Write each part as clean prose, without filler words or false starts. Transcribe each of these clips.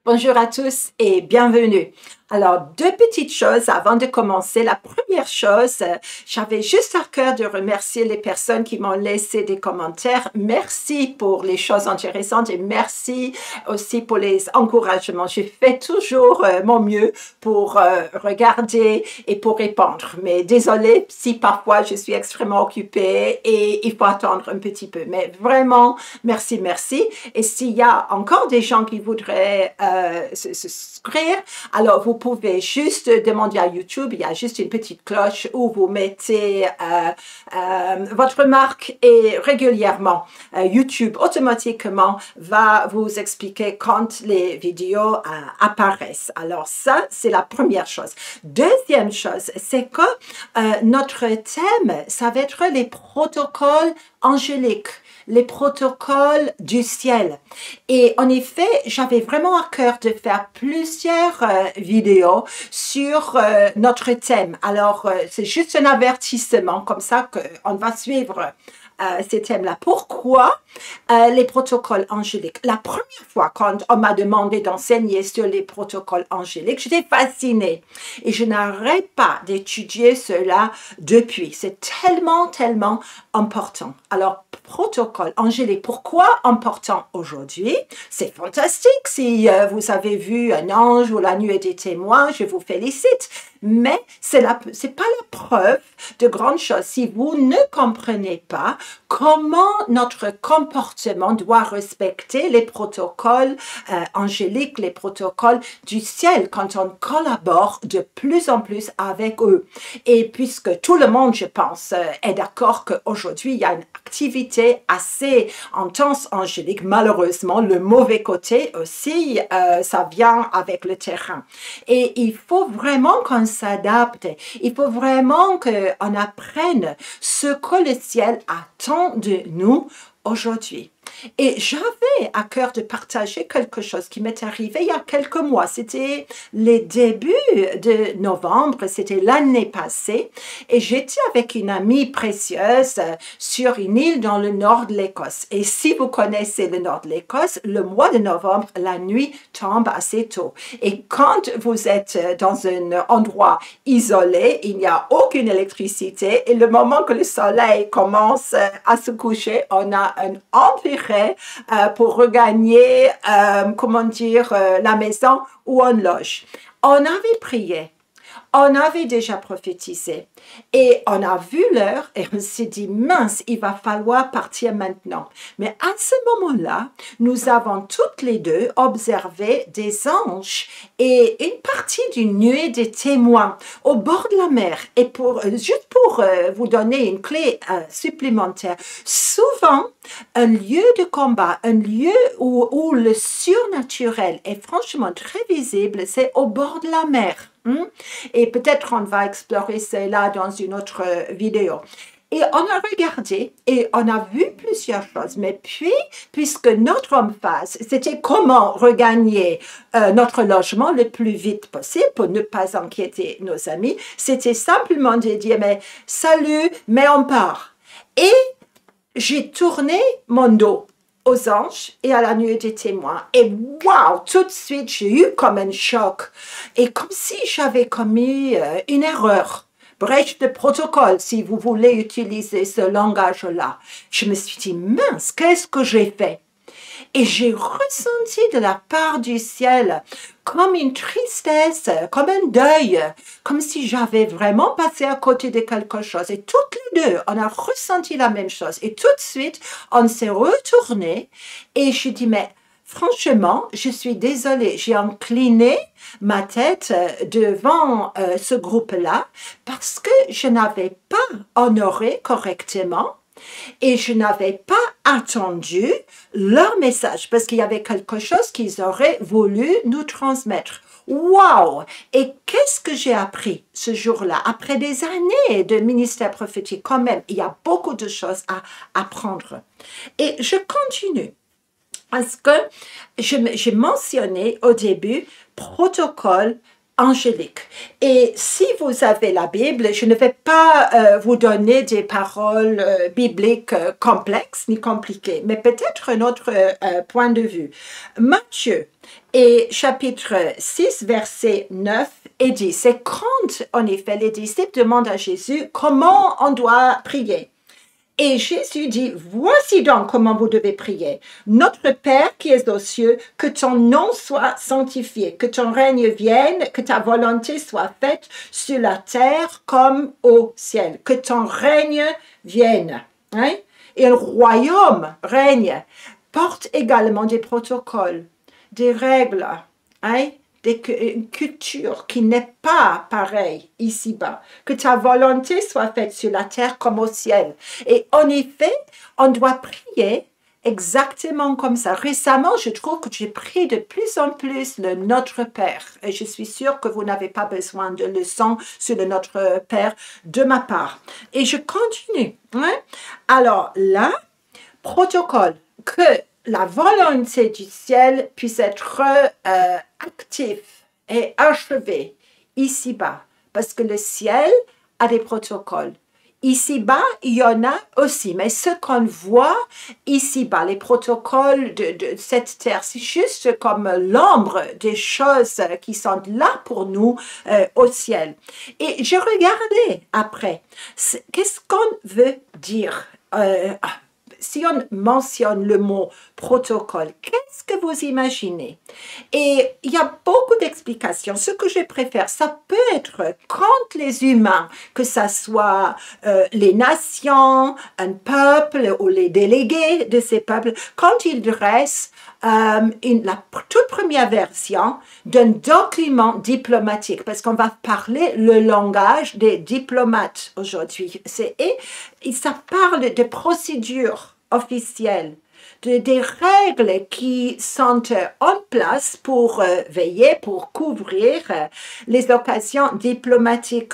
Bonjour à tous et bienvenue. Alors, deux petites choses avant de commencer. La première chose, j'avais juste à cœur de remercier les personnes qui m'ont laissé des commentaires. Merci pour les choses intéressantes et merci aussi pour les encouragements. Je fais toujours mon mieux pour regarder et pour répondre. Mais désolée si parfois je suis extrêmement occupée et il faut attendre un petit peu. Mais vraiment, merci, merci. Et s'il y a encore des gens qui voudraient se souscrire, alors vous pouvez juste demander à YouTube, il y a juste une petite cloche où vous mettez votre marque et régulièrement, YouTube automatiquement va vous expliquer quand les vidéos apparaissent. Alors ça, c'est la première chose. Deuxième chose, c'est que notre thème, ça va être les protocoles angéliques, les protocoles du ciel. Et en effet, j'avais vraiment à cœur de faire plusieurs vidéos sur notre thème. Alors, c'est juste un avertissement comme ça qu'on va suivre ces thèmes-là. Pourquoi les protocoles angéliques? La première fois, quand on m'a demandé d'enseigner sur les protocoles angéliques, j'étais fascinée. Et je n'arrête pas d'étudier cela depuis. C'est tellement, tellement important. Alors, protocole angélique, pourquoi important aujourd'hui? C'est fantastique. Si vous avez vu un ange ou la nuée des témoins, je vous félicite. Mais c'est pas la preuve de grandes choses. Si vous ne comprenez pas comment notre comportement doit respecter les protocoles angéliques, les protocoles du ciel, quand on collabore de plus en plus avec eux. Et puisque tout le monde, je pense, est d'accord qu'aujourd'hui, il y a une activité assez intense angélique, malheureusement, le mauvais côté aussi, ça vient avec le terrain. Et il faut vraiment qu'on s'adapte. Il faut vraiment qu'on apprenne ce que le ciel attend de nous aujourd'hui. Et j'avais à cœur de partager quelque chose qui m'est arrivé il y a quelques mois. C'était les débuts de novembre, c'était l'année passée. Et j'étais avec une amie précieuse sur une île dans le nord de l'Écosse. Et si vous connaissez le nord de l'Écosse, le mois de novembre, la nuit tombe assez tôt. Et quand vous êtes dans un endroit isolé, il n'y a aucune électricité. Et le moment que le soleil commence à se coucher, on a un intérêt pour regagner, la maison où on loge. On avait prié, on avait déjà prophétisé et on a vu l'heure et on s'est dit, mince, il va falloir partir maintenant. Mais à ce moment-là, nous avons toutes les deux observé des anges et une partie d'une nuée de témoins au bord de la mer. Et juste pour vous donner une clé supplémentaire, souvent, un lieu de combat, un lieu où le surnaturel est franchement très visible, c'est au bord de la mer. Et peut-être on va explorer cela dans une autre vidéo. Et on a regardé et on a vu plusieurs choses. Mais puis, puisque notre emphase, c'était comment regagner notre logement le plus vite possible pour ne pas inquiéter nos amis, c'était simplement de dire, mais salut, mais on part. Et j'ai tourné mon dos aux anges et à la nuée des témoins. Et waouh, tout de suite, j'ai eu comme un choc. Et comme si j'avais commis une erreur. Brèche de protocole, si vous voulez utiliser ce langage-là. Je me suis dit, mince, qu'est-ce que j'ai fait? Et j'ai ressenti de la part du ciel comme une tristesse, comme un deuil, comme si j'avais vraiment passé à côté de quelque chose. Et toutes les deux, on a ressenti la même chose. Et tout de suite, on s'est retourné et je dis, mais franchement, je suis désolée, j'ai incliné ma tête devant ce groupe-là parce que je n'avais pas honoré correctement et je n'avais pas attendu leur message parce qu'il y avait quelque chose qu'ils auraient voulu nous transmettre. Wow! Et qu'est-ce que j'ai appris ce jour-là? Après des années de ministère prophétique, quand même, il y a beaucoup de choses à apprendre. Et je continue. Parce que j'ai mentionné au début protocole angélique. Et si vous avez la Bible, je ne vais pas vous donner des paroles bibliques complexes ni compliquées, mais peut-être un autre point de vue. Matthieu et chapitre 6, verset 9 et 10, c'est quand, en effet, les disciples demandent à Jésus comment on doit prier. Et Jésus dit, voici donc comment vous devez prier. Notre Père qui es aux cieux, que ton nom soit sanctifié, que ton règne vienne, que ta volonté soit faite sur la terre comme au ciel. Que ton règne vienne. Hein? Et un royaume règne porte également des protocoles, des règles, hein? Une culture qui n'est pas pareille ici-bas. Que ta volonté soit faite sur la terre comme au ciel. Et en effet, on doit prier exactement comme ça. Récemment, je trouve que j'ai pris de plus en plus le Notre Père. Et je suis sûre que vous n'avez pas besoin de leçons sur le Notre Père de ma part. Et je continue. Hein? Alors là, protocole que la volonté du ciel puisse être active et achevée ici-bas. Parce que le ciel a des protocoles. Ici-bas, il y en a aussi. Mais ce qu'on voit ici-bas, les protocoles de cette terre, c'est juste comme l'ombre des choses qui sont là pour nous au ciel. Et je regardais après, qu'est-ce qu'on veut dire si on mentionne le mot protocole, qu'est-ce que vous imaginez? Et il y a beaucoup d'explications. Ce que je préfère, ça peut être quand les humains, que ce soit les nations, un peuple ou les délégués de ces peuples, quand ils dressent la toute première version d'un document diplomatique, parce qu'on va parler le langage des diplomates aujourd'hui. Et ça parle de procédures officielles, des règles qui sont en place pour veiller, pour couvrir les occasions diplomatiques,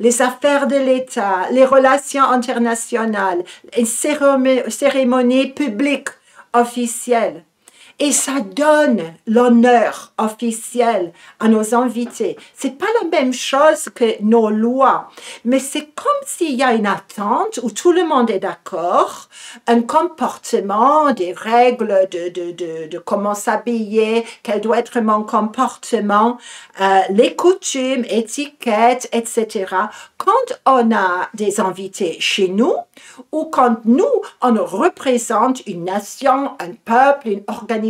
les affaires de l'État, les relations internationales, les cérémonies publiques officielles. Et ça donne l'honneur officiel à nos invités. C'est pas la même chose que nos lois, mais c'est comme s'il y a une attente où tout le monde est d'accord, un comportement, des règles de comment s'habiller, quel doit être mon comportement, les coutumes, étiquettes, etc. Quand on a des invités chez nous ou quand nous, on représente une nation, un peuple, une organisation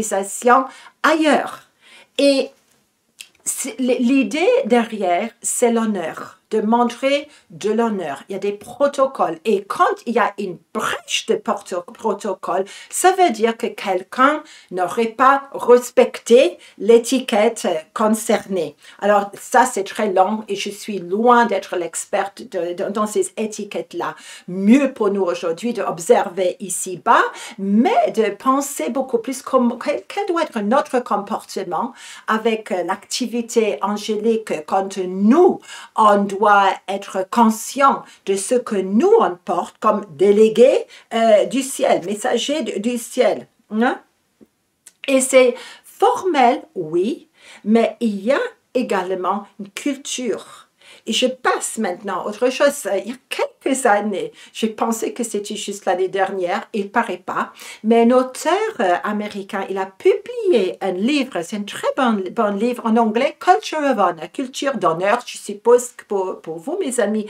ailleurs. Et l'idée derrière, c'est l'honneur, de montrer de l'honneur. Il y a des protocoles. Et quand il y a une brèche de protocole, ça veut dire que quelqu'un n'aurait pas respecté l'étiquette concernée. Alors, ça, c'est très long et je suis loin d'être l'experte dans ces étiquettes-là. Mieux pour nous aujourd'hui d'observer ici-bas, mais de penser beaucoup plus quel doit être notre comportement avec l'activité angélique quand nous, on doit être conscient de ce que nous on porte comme délégués du ciel, messagers du ciel. Hein? Et c'est formel, oui, mais il y a également une culture. Et je passe maintenant à autre chose. Il y a quelques années, j'ai pensé que c'était juste l'année dernière, il ne paraît pas, mais un auteur américain, il a publié un livre, c'est un très bon livre en anglais, Culture of Honor, culture d'honneur, je suppose que pour vous, mes amis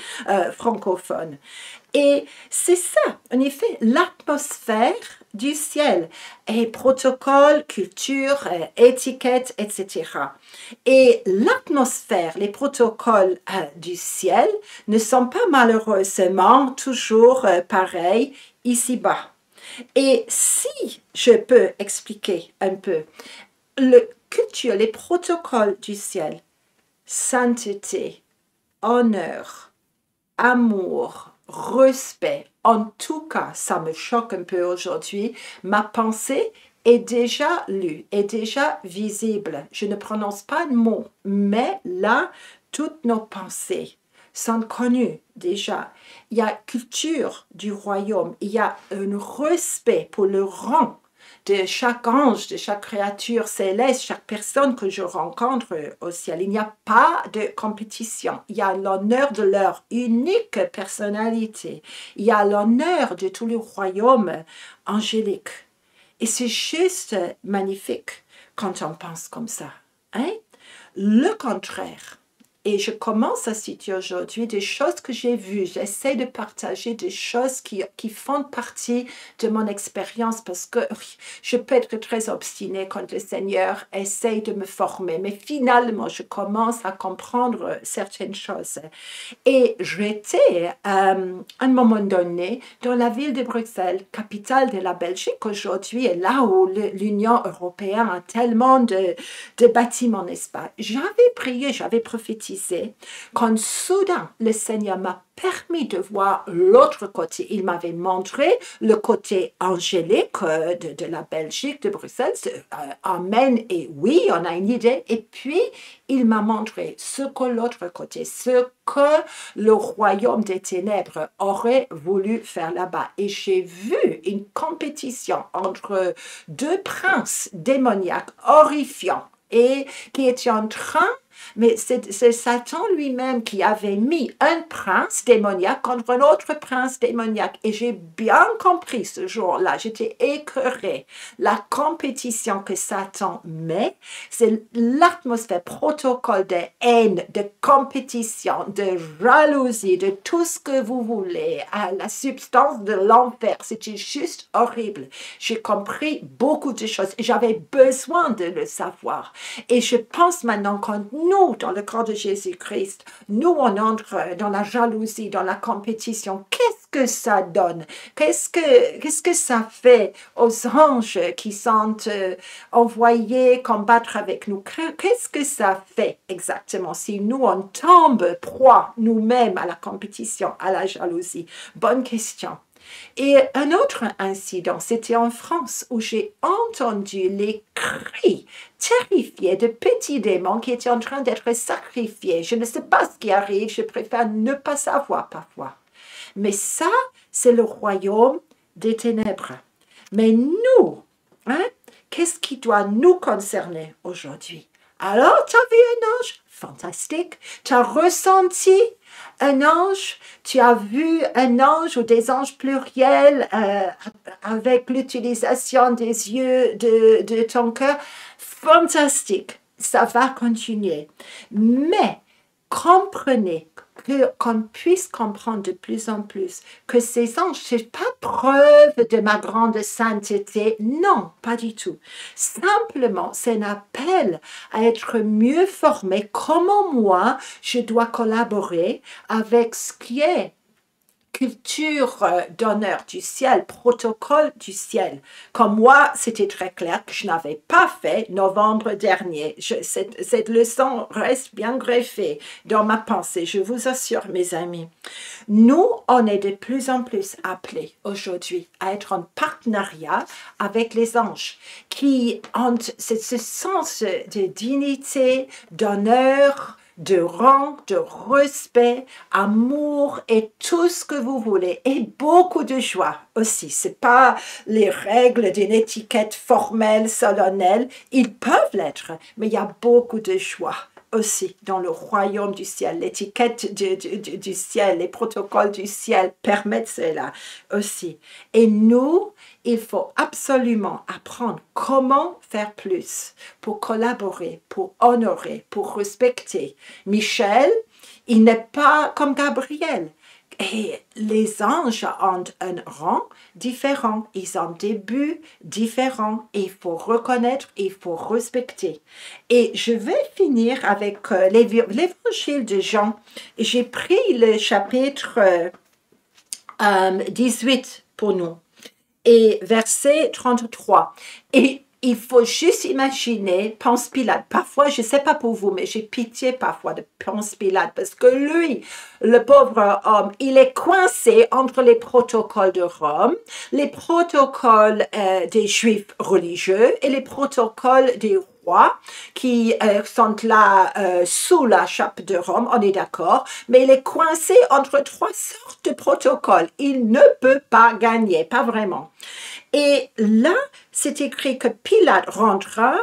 francophones. Et c'est ça, en effet, l'atmosphère du ciel, et protocole, culture, étiquette, etc. Et l'atmosphère, les protocoles du ciel ne sont pas malheureusement toujours pareils ici-bas. Et si je peux expliquer un peu, le culture, les protocoles du ciel, sainteté, honneur, amour, respect. En tout cas, ça me choque un peu aujourd'hui. Ma pensée est déjà lue, est déjà visible. Je ne prononce pas de mots, mais là, toutes nos pensées sont connues déjà. Il y a culture du royaume, il y a un respect pour le rang de chaque ange, de chaque créature céleste, chaque personne que je rencontre au ciel. Il n'y a pas de compétition. Il y a l'honneur de leur unique personnalité. Il y a l'honneur de tout le royaume angélique. Et c'est juste magnifique quand on pense comme ça. Hein? Le contraire. Et je commence à citer aujourd'hui des choses que j'ai vues. J'essaie de partager des choses qui font partie de mon expérience parce que je peux être très obstinée quand le Seigneur essaye de me former. Mais finalement, je commence à comprendre certaines choses. Et j'étais, à un moment donné, dans la ville de Bruxelles, capitale de la Belgique aujourd'hui, et là où l'Union européenne a tellement de bâtiments, n'est-ce pas? J'avais prié, j'avais prophétisé, quand soudain, le Seigneur m'a permis de voir l'autre côté. Il m'avait montré le côté angélique de la Belgique, de Bruxelles. Amen, et oui, on a une idée. Et puis, il m'a montré ce que l'autre côté, ce que le royaume des ténèbres aurait voulu faire là-bas. Et j'ai vu une compétition entre deux princes démoniaques horrifiants et qui étaient en train. Mais c'est Satan lui-même qui avait mis un prince démoniaque contre un autre prince démoniaque. Et j'ai bien compris ce jour-là, j'étais écœurée. La compétition que Satan met, c'est l'atmosphère, protocole de haine, de compétition, de jalousie, de tout ce que vous voulez, à la substance de l'enfer. C'était juste horrible. J'ai compris beaucoup de choses. J'avais besoin de le savoir. Et je pense maintenant quand nous, dans le corps de Jésus-Christ, nous, on entre dans la jalousie, dans la compétition. Qu'est-ce que ça donne? Qu'est-ce que ça fait aux anges qui sont envoyés combattre avec nous? Qu'est-ce que ça fait exactement si nous, on tombe proie nous-mêmes à la compétition, à la jalousie? Bonne question. Et un autre incident, c'était en France où j'ai entendu les cris terrifiés de petits démons qui étaient en train d'être sacrifiés. Je ne sais pas ce qui arrive, je préfère ne pas savoir parfois. Mais ça, c'est le royaume des ténèbres. Mais nous, hein, qu'est-ce qui doit nous concerner aujourd'hui? Alors, tu as vu un ange? Fantastique. Tu as ressenti un ange? Tu as vu un ange ou des anges pluriels avec l'utilisation des yeux de ton cœur? Fantastique. Ça va continuer. Mais comprenez qu'on puisse comprendre de plus en plus que ces anges, ce n'est pas preuve de ma grande sainteté. Non, pas du tout. Simplement, c'est un appel à être mieux formé. Comment moi, je dois collaborer avec ce qui est culture d'honneur du ciel, protocole du ciel. Comme moi, c'était très clair que je n'avais pas fait novembre dernier. Cette leçon reste bien greffée dans ma pensée, je vous assure, mes amis. Nous, on est de plus en plus appelés aujourd'hui à être en partenariat avec les anges qui ont ce sens de dignité, d'honneur, de rang, de respect, amour et tout ce que vous voulez. Et beaucoup de joie aussi. Ce n'est pas les règles d'une étiquette formelle, solennelle. Ils peuvent l'être, mais il y a beaucoup de joie aussi dans le royaume du ciel. L'étiquette du ciel, les protocoles du ciel permettent cela aussi. Et nous, il faut absolument apprendre comment faire plus pour collaborer, pour honorer, pour respecter. Michel, il n'est pas comme Gabriel. Et les anges ont un rang différent, ils ont des buts différents, et il faut reconnaître, il faut respecter. Et je vais finir avec l'évangile de Jean. J'ai pris le chapitre 18 pour nous, et verset 33. Et il faut juste imaginer Ponce Pilate. Parfois, je ne sais pas pour vous, mais j'ai pitié parfois de Ponce Pilate parce que lui, le pauvre homme, il est coincé entre les protocoles de Rome, les protocoles des Juifs religieux et les protocoles des rois qui sont là sous la chape de Rome, on est d'accord, mais il est coincé entre trois sortes de protocoles. Il ne peut pas gagner, pas vraiment. Et là, c'est écrit que Pilate rentra,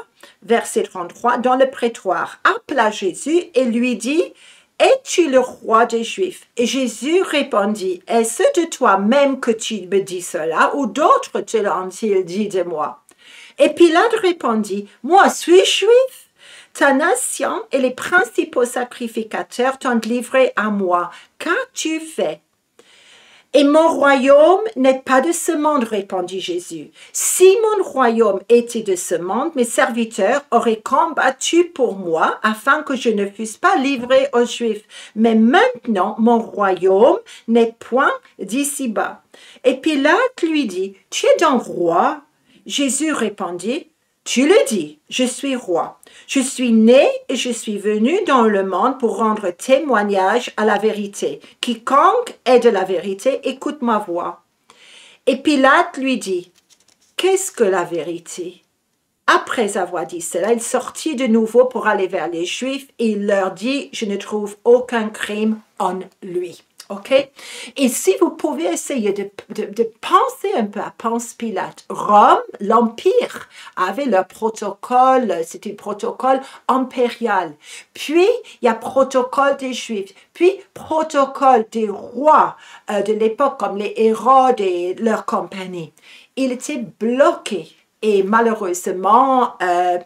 verset 33, dans le prétoire, appela Jésus et lui dit, « Es-tu le roi des Juifs ?» Et Jésus répondit, « Est-ce de toi-même que tu me dis cela, ou d'autres te l'ont-ils dit de moi ?» Et Pilate répondit, « Moi, suis-je juif? Ta nation et les principaux sacrificateurs t'ont livré à moi. Qu'as-tu fait? » Et mon royaume n'est pas de ce monde, répondit Jésus. Si mon royaume était de ce monde, mes serviteurs auraient combattu pour moi afin que je ne fusse pas livré aux Juifs. Mais maintenant, mon royaume n'est point d'ici-bas. Et Pilate lui dit, « Tu es donc roi? » Jésus répondit, « Tu le dis, je suis roi. Je suis né et je suis venu dans le monde pour rendre témoignage à la vérité. Quiconque est de la vérité, écoute ma voix. » Et Pilate lui dit, « Qu'est-ce que la vérité? » Après avoir dit cela, il sortit de nouveau pour aller vers les Juifs et il leur dit, « Je ne trouve aucun crime en lui. » OK? Et si vous pouvez essayer de penser un peu à Ponce Pilate, Rome, l'Empire, avait leur protocole, c'était un protocole impérial. Puis, il y a protocole des Juifs. Puis, protocole des rois de l'époque, comme les Hérodes et leur compagnie. Il était bloqué. Et malheureusement,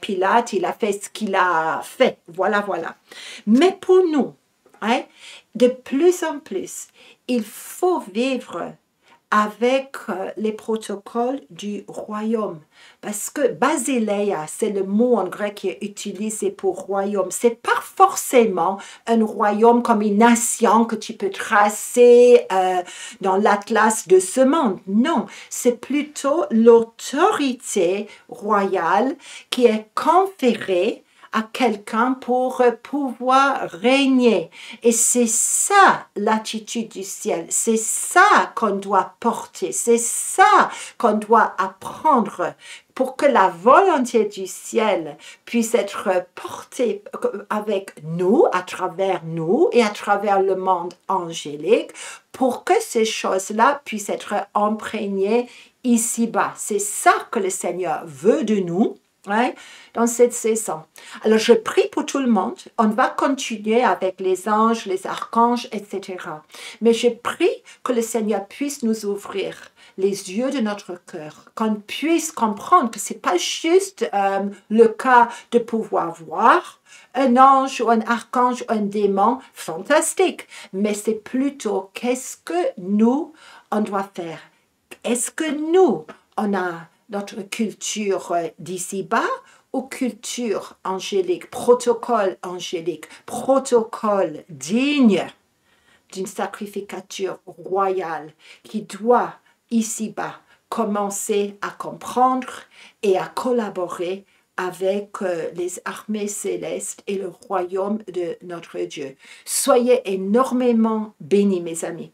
Pilate, il a fait ce qu'il a fait. Voilà, voilà. Mais pour nous, hein, de plus en plus, il faut vivre avec les protocoles du royaume. Parce que Basileia, c'est le mot en grec qui est utilisé pour royaume. Ce n'est pas forcément un royaume comme une nation que tu peux tracer dans l'atlas de ce monde. Non, c'est plutôt l'autorité royale qui est conférée à quelqu'un pour pouvoir régner. Et c'est ça l'attitude du ciel. C'est ça qu'on doit porter. C'est ça qu'on doit apprendre pour que la volonté du ciel puisse être portée avec nous, à travers nous et à travers le monde angélique, pour que ces choses-là puissent être imprégnées ici-bas. C'est ça que le Seigneur veut de nous. Ouais, dans cette saison. Alors, je prie pour tout le monde. On va continuer avec les anges, les archanges, etc. Mais je prie que le Seigneur puisse nous ouvrir les yeux de notre cœur, qu'on puisse comprendre que ce n'est pas juste le cas de pouvoir voir un ange ou un archange ou un démon fantastique, mais c'est plutôt qu'est-ce que nous, on doit faire. Est-ce que nous, on a notre culture d'ici-bas ou culture angélique, protocole digne d'une sacrificature royale qui doit ici-bas commencer à comprendre et à collaborer avec les armées célestes et le royaume de notre Dieu. Soyez énormément bénis, mes amis.